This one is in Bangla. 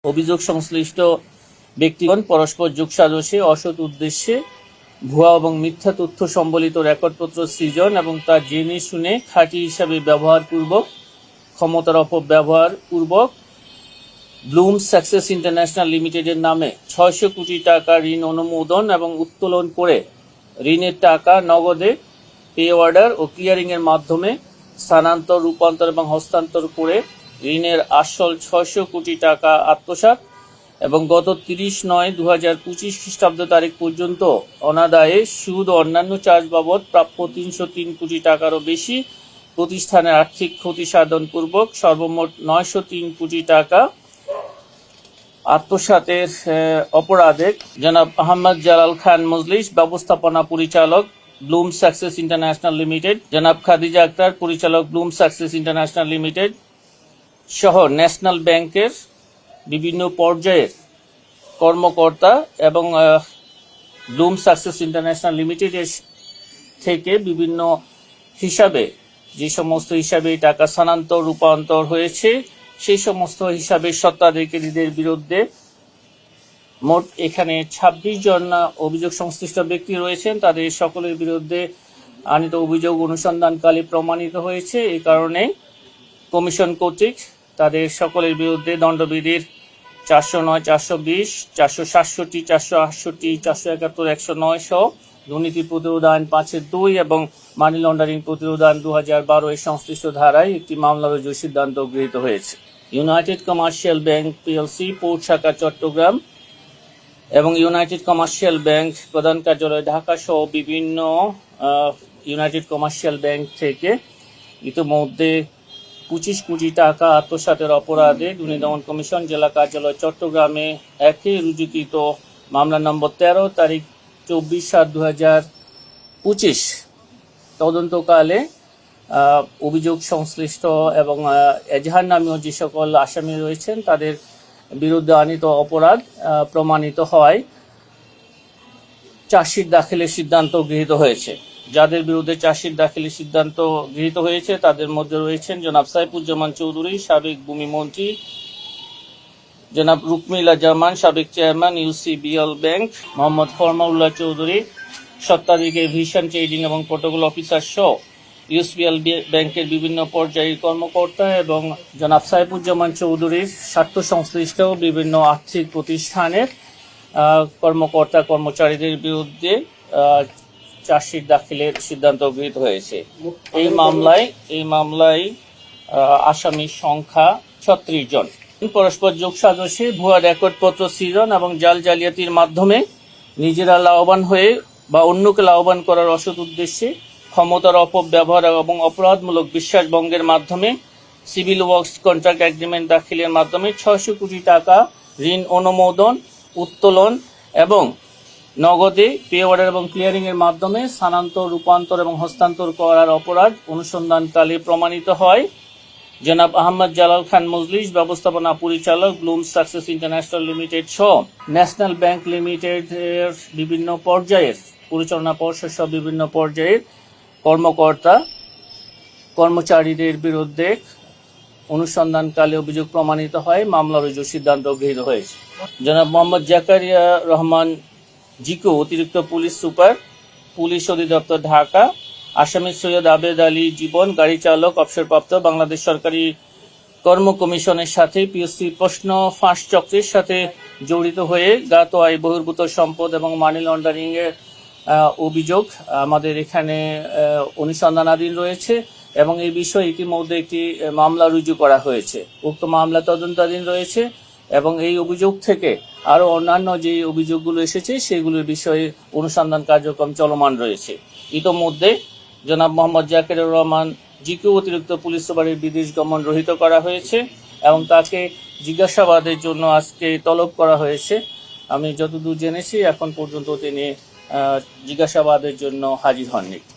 অভিযোগ সংশ্লিষ্ট ব্যক্তিগণ পরস্পর যোগসাজশে অসৎ উদ্দেশ্যে ভুয়া এবং মিথ্যা তথ্য সম্বলিত রেকর্ডপত্র সৃজন এবং তা জেনে শুনে খাঁটি হিসাবে ব্যবহার পূর্বক ক্ষমতার অপব্যবহার পূর্বক ব্লুম সাকসেস ইন্টারন্যাশনাল লিমিটেডের নামে 600 কোটি টাকা ঋণ অনুমোদন এবং উত্তোলন করে ঋণের টাকা নগদে পে অর্ডার ও ক্লিয়ারিং এর মাধ্যমে স্থানান্তর, রূপান্তর এবং হস্তান্তর করে ঋণের আসল 600 কোটি টাকা আত্মসাৎ এবং গত 30/9/2025 খ্রিস্টাব্দ তারিখ পর্যন্ত অনাদায়ে সুদ ও অন্যান্য চার্জ বাবদ প্রাপ্য 303 কোটি টাকারও বেশি প্রতিষ্ঠানের আর্থিক ক্ষতি সাধন পূর্বক সর্বমোট 903 কোটি টাকা আত্মসাতের অপরাধে জনাব আহমদ জালাল খান মজলিস, ব্যবস্থাপনা পরিচালক, ব্লুম সাকসেস ইন্টারন্যাশনাল লিমিটেড, জনাব খাদিজা আক্তার, পরিচালক, ব্লুম সাকসেস ইন্টারন্যাশনাল লিমিটেড সহ ন্যাশনাল ব্যাংকের বিভিন্ন পর্যায়ের কর্মকর্তা এবং ব্লুম সাকসেস ইন্টারন্যাশনাল লিমিটেডের থেকে বিভিন্ন হিসাবে যে সমস্ত হিসাবে টাকা স্থানান্তর, রূপান্তর হয়েছে সেই সমস্ত হিসাবের স্বত্বাধিকারীদের বিরুদ্ধে মোট এখানে 26 জন অভিযোগ সংশ্লিষ্ট ব্যক্তি রয়েছেন। তাদের সকলের বিরুদ্ধে আনিত অভিযোগ অনুসন্ধানকালে প্রমাণিত হয়েছে। এই কারণে কমিশন কর্তৃক তাদের সকলের বিরুদ্ধে দণ্ডবিধির 409, 420, 467, 468, 471, 109 সহ দুর্নীতি প্রতিরোধ আইন 5(2) এবং মানি লন্ডারিং প্রতিরোধ আইন 2012 এর সংশ্লিষ্ট ধারায় একটি মামলা রুজুর সিদ্ধান্ত গৃহীত হয়েছে। United commercial bank PLC, port শাখা চট্টগ্রাম এবং ইউনাইটেড কমার্শিয়াল ব্যাংক প্রধান কার্যালয় ঢাকা সহ বিভিন্ন ইউনাইটেড কমার্শিয়াল ব্যাংক থেকে ইতিমধ্যে 25 কোটি টাকা আত্মসাতের অপরাধে দুর্নীতি দমন কমিশন জেলা কার্যালয় চট্টগ্রামে একই রুজুকৃত মামলা নম্বর 13 তারিখ 24/7/2025 তদন্তকালে অভিযোগ সংশ্লিষ্ট এবং এজাহার নামীয় যে সকল আসামি রয়েছেন তাদের বিরুদ্ধে আনিত অপরাধ প্রমাণিত হয় চার্জশিট দাখিলের সিদ্ধান্ত গৃহীত হয়েছে। যাদের বিরুদ্ধে চার্জশিট দাখিলের সিদ্ধান্ত গৃহীত হয়েছে তাদের মধ্যে রয়েছেন জনাব সাইফুজ্জামান চৌধুরী, সাবেক ভূমি মন্ত্রী, জনাব রুকমিলা জামান, সাবেক chairman UCBL bank, Mohammad Formaullah Chowdhury, স্বত্বাধিকারী ভিশন ট্রেডিং এবং প্রোটোকল অফিসার সহ ইউসিবিএল ব্যাংকের বিভিন্ন পর্যায়ের কর্মকর্তা এবং জনাব সাইফুজ্জামান চৌধুরীর স্বার্থ সংশ্লিষ্ট বিভিন্ন আর্থিক প্রতিষ্ঠানের কর্মকর্তা কর্মচারীদের বিরুদ্ধে চার্জশিট দাখিলের সিদ্ধান্ত গৃহীত হয়েছে। এই মামলায় আসামির সংখ্যা 36 জন। পরস্পর যোগসাজশে ভুয়া রেকর্ডপত্র সৃজন এবং জাল জালিয়াতির মাধ্যমে নিজেরা লাভবান হয়ে বা অন্যকে লাভবান করার অসৎ উদ্দেশ্যে ক্ষমতার অপব্যবহার এবং অপরাধমূলক বিশ্বাসভঙ্গের মাধ্যমে সিভিল ওয়ার্কস কন্ট্রাক্ট এগ্রিমেন্ট দাখিলের মাধ্যমে 600 কোটি টাকা ঋণ অনুমোদন, উত্তোলন এবং নগদে পে অর্ডার এবং ক্লিয়ারিং এর মাধ্যমে স্থানান্তর, রূপান্তর এবং হস্তান্তর করার অপরাধ অনুসন্ধানকালে প্রমাণিত হয়। জনাব আহমদ জালাল খান মজলিস, ব্যবস্থাপনা পরিচালক, ব্লুম সাকসেস ইন্টারন্যাশনাল লিমিটেড সহ ন্যাশনাল ব্যাংক লিমিটেডের বিভিন্ন পর্যায়ের পরিচালনা পর্ষদ সহ বিভিন্ন পর্যায়ের কর্মকর্তা কর্মচারীদের বিরুদ্ধে অনুসন্ধানকালে অভিযোগ প্রমাণিত হয়, মামলা রুজুর সিদ্ধান্ত গৃহীত হয়েছে। জনাব মোহাম্মদ জাকারিয়া রহমান জিকু, অতিরিক্ত পুলিশ সুপার, পুলিশ অধিদপ্তর ঢাকা, আসামি সৈয়দ আবেদ আলী জীবন, গাড়ি চালক, অবসরপ্রাপ্ত, বাংলাদেশ সরকারি কর্ম কমিশনের সাথে পিএসসি প্রশ্ন ফাঁস চক্রের সাথে জড়িত হয়ে জ্ঞাত আয় বহির্ভূত সম্পদ এবং মানি লন্ডারিং এর অভিযোগ আমাদের এখানে অনুসন্ধানাধীন রয়েছে এবং এই বিষয়ে ইতিমধ্যে একটি মামলা রুজু করা হয়েছে। উক্ত মামলা তদন্তাধীন রয়েছে এবং এই অভিযোগ থেকে আরো অন্যান্য যে অভিযোগগুলো এসেছে সেগুলোর বিষয়ে অনুসন্ধান কার্যক্রম চলমান রয়েছে। ইতোমধ্যে জনাব মোহাম্মদ জাকিরুর রহমান জিকু, অতিরিক্ত পুলিশ সুপারের বিদেশ গমন রহিত করা হয়েছে এবং তাকে জিজ্ঞাসাবাদের জন্য আজকে তলব করা হয়েছে। আমি যতদূর জেনেছি এখন পর্যন্ত তিনি জিজ্ঞাসাবাদের জন্য হাজির হননি।